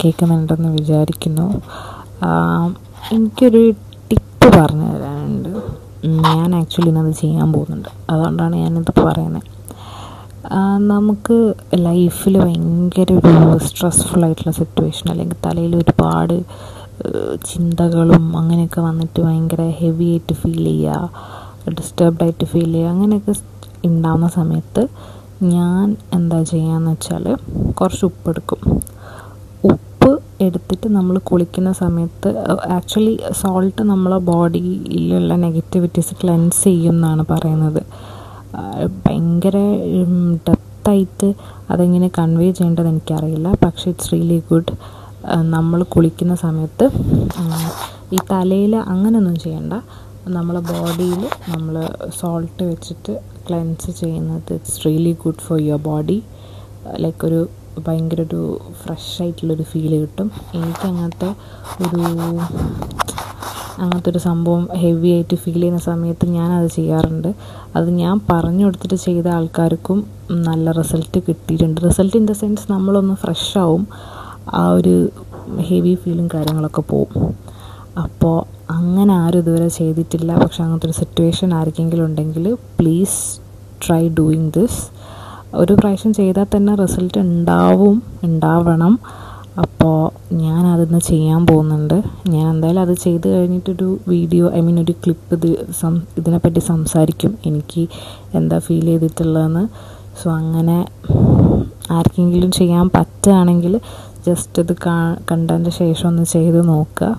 കേൾക്കുന്നുണ്ടെന്ന് വിചാരിക്കുന്നു. എനിക്കൊരു ടിപ്പ് പറഞ്ഞു തരാനുണ്ട്. ഞാൻ ആക്ച്വലി ഇന്നത് ചെയ്യാൻ പോകുന്നുണ്ട്, അതുകൊണ്ടാണ് ഞാനിതിപ്പോൾ പറയുന്നത്. നമുക്ക് ലൈഫിൽ ഭയങ്കര ഒരു സ്ട്രെസ്ഫുള്ളായിട്ടുള്ള സിറ്റുവേഷൻ, അല്ലെങ്കിൽ തലയിൽ ഒരുപാട് ചിന്തകളും അങ്ങനെയൊക്കെ വന്നിട്ട് ഭയങ്കര ഹെവി ആയിട്ട് ഫീൽ ചെയ്യുക, ഡിസ്റ്റർബ്ഡായിട്ട് ഫീൽ ചെയ്യുക, അങ്ങനെയൊക്കെ ഉണ്ടാകുന്ന സമയത്ത് ഞാൻ എന്താ ചെയ്യാന്ന് വെച്ചാൽ കുറച്ച് ഉപ്പെടുക്കും. ഉപ്പ് എടുത്തിട്ട് നമ്മൾ കുളിക്കുന്ന സമയത്ത് ആക്ച്വലി സോൾട്ട് നമ്മളെ ബോഡിയിലുള്ള നെഗറ്റിവിറ്റീസ് ക്ലെൻസ് ചെയ്യും എന്നാണ് പറയുന്നത്. ഭയങ്കര ഡെപ്തായിട്ട് അതെങ്ങനെ കൺവേ ചെയ്യേണ്ടത് എനിക്കറിയില്ല, പക്ഷേ ഇറ്റ്സ് റിയലി ഗുഡ്. നമ്മൾ കുളിക്കുന്ന സമയത്ത് ഈ തലയിൽ അങ്ങനെയൊന്നും ചെയ്യണ്ട, നമ്മളെ ബോഡിയിൽ നമ്മൾ സോൾട്ട് വെച്ചിട്ട് ക്ലെൻസ് ചെയ്യുന്നത് it's really good for your body. Like ഒരു ഭയങ്കര ഒരു ഫ്രഷ് ആയിട്ടുള്ളൊരു ഫീല് കിട്ടും. എനിക്ക് അങ്ങനത്തെ ഒരു സംഭവം ഹെവി ആയിട്ട് ഫീൽ ചെയ്യുന്ന സമയത്ത് ഞാനത് ചെയ്യാറുണ്ട്. അത് ഞാൻ പറഞ്ഞു കൊടുത്തിട്ട് ചെയ്ത ആൾക്കാർക്കും നല്ല റിസൾട്ട് കിട്ടിയിട്ടുണ്ട്. റിസൾട്ട് ഇൻ ദ സെൻസ് നമ്മളൊന്ന് ഫ്രഷ് ആവും, ആ ഒരു ഹെവി ഫീലും കാര്യങ്ങളൊക്കെ പോവും. അപ്പോൾ അങ്ങനെ ആരും ഇതുവരെ ചെയ്തിട്ടില്ല, പക്ഷെ അങ്ങനത്തെ ഒരു സിറ്റുവേഷൻ ആർക്കെങ്കിലും ഉണ്ടെങ്കിൽ പ്ലീസ് ട്രൈ ഡൂയിങ് ദിസ്. ഒരു പ്രാവശ്യം ചെയ്താൽ തന്നെ റിസൾട്ട് ഉണ്ടാവണം. അപ്പോൾ ഞാനതൊന്ന് ചെയ്യാൻ പോകുന്നുണ്ട്. ഞാൻ എന്തായാലും അത് ചെയ്ത് കഴിഞ്ഞിട്ടൊരു വീഡിയോ, ഒരു ക്ലിപ്പ് ഇതിനെപ്പറ്റി സംസാരിക്കും, എനിക്ക് എന്താ ഫീൽ ചെയ്തിട്ടുള്ളതെന്ന്. സോ അങ്ങനെ ആർക്കെങ്കിലും ചെയ്യാൻ പറ്റുകയാണെങ്കിൽ ജസ്റ്റ് ഇത് കണ്ടതിൻ്റെ ശേഷം ഒന്ന് ചെയ്ത് നോക്കുക.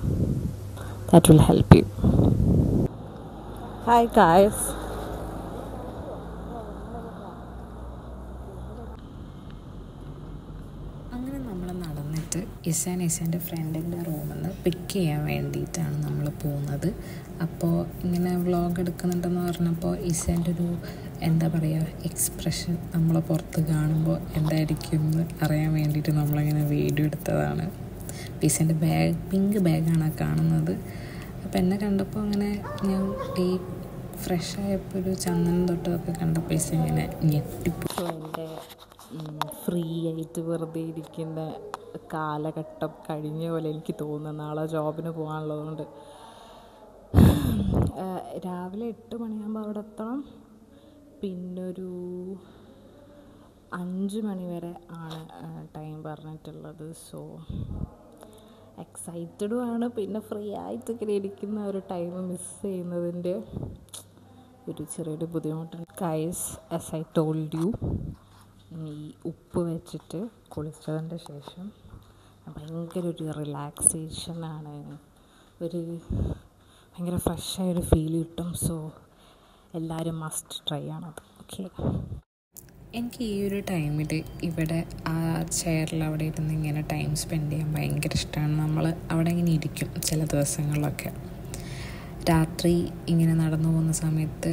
That will help you. Hi guys. അങ്ങനെ നമ്മൾ നടന്നിട്ട് ഇസാൻ്റെ ഫ്രണ്ടിൻ്റെ റൂമിൽ നിന്ന് പിക്ക് ചെയ്യാൻ വേണ്ടിയിട്ടാണ് നമ്മൾ പോകുന്നത്. അപ്പോൾ ഇങ്ങനെ വ്ളോഗ് എടുക്കുന്നുണ്ടെന്ന് പറഞ്ഞപ്പോൾ ഇസാൻ്റെ ഒരു എന്താ പറയുക എക്സ്പ്രഷൻ നമ്മളെ പുറത്ത് കാണുമ്പോൾ എന്തായിരിക്കും എന്ന് അറിയാൻ വേണ്ടിയിട്ട് നമ്മളിങ്ങനെ വീഡിയോ എടുത്തതാണ്. ഇസാൻ്റെ ബാഗ്, പിങ്ക് ബാഗാണ് കാണുന്നത്. അപ്പോൾ എന്നെ കണ്ടപ്പോൾ അങ്ങനെ ഞാൻ ഈ ഫ്രഷ് ആയപ്പോൾ ഒരു ചന്ദനം തൊട്ടതൊക്കെ കണ്ടപ്പോൾ ഇങ്ങനെ ഞെട്ടിപ്പോൾ. എൻ്റെ ഫ്രീ ആയിട്ട് വെറുതെ ഇരിക്കുന്ന കാലഘട്ടം കഴിഞ്ഞ പോലെ എനിക്ക് തോന്നുന്നു. നാളെ ജോബിന് പോകാനുള്ളതുകൊണ്ട് രാവിലെ 8 മണിയാകുമ്പോൾ അവിടെ എത്തണം. പിന്നൊരു 5 മണി വരെ ആണ് ടൈം പറഞ്ഞിട്ടുള്ളത്. സോ എക്സൈറ്റഡും ആണ്. പിന്നെ ഫ്രീ ആയിട്ട് ഇങ്ങനെ ഇരിക്കുന്ന ഒരു ടൈം മിസ് ചെയ്യുന്നതിൻ്റെ ഒരു ചെറിയൊരു ബുദ്ധിമുട്ടുണ്ട്. Guys, as I told you, ഈ ഉപ്പ് വെച്ചിട്ട് കുളിച്ചതിൻ്റെ ശേഷം ഭയങ്കര ഒരു റിലാക്സേഷനാണ്, ഭയങ്കര ഫ്രഷായൊരു ഫീൽ കിട്ടും. സോ എല്ലാവരും മസ്റ്റ് ട്രൈ ആണത്. ഓക്കെ, എനിക്ക് ഈ ഒരു ടൈമിൽ ഇവിടെ ആ ചെയറിൽ അവിടെ ഇരുന്ന് ഇങ്ങനെ ടൈം സ്പെൻഡ് ചെയ്യാൻ ഭയങ്കര ഇഷ്ടമാണ്. നമ്മൾ അവിടെ ഇങ്ങനെ ഇരിക്കും ചില ദിവസങ്ങളിലൊക്കെ. രാത്രി ഇങ്ങനെ നടന്നു പോകുന്ന സമയത്ത്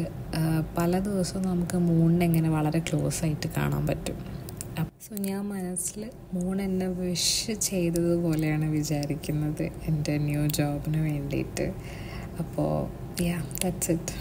പല ദിവസവും നമുക്ക് മൂണിനെ ഇങ്ങനെ വളരെ ക്ലോസ് ആയിട്ട് കാണാൻ പറ്റും. സോ ഞാൻ മനസ്സിൽ മൂൺ എന്നെ വിഷ് ചെയ്തതുപോലെയാണ് വിചാരിക്കുന്നത് എൻ്റെ ന്യൂ ജോബിന് വേണ്ടിയിട്ട്. അപ്പോൾ യാ, ദാറ്റ്സ് ഇറ്റ്.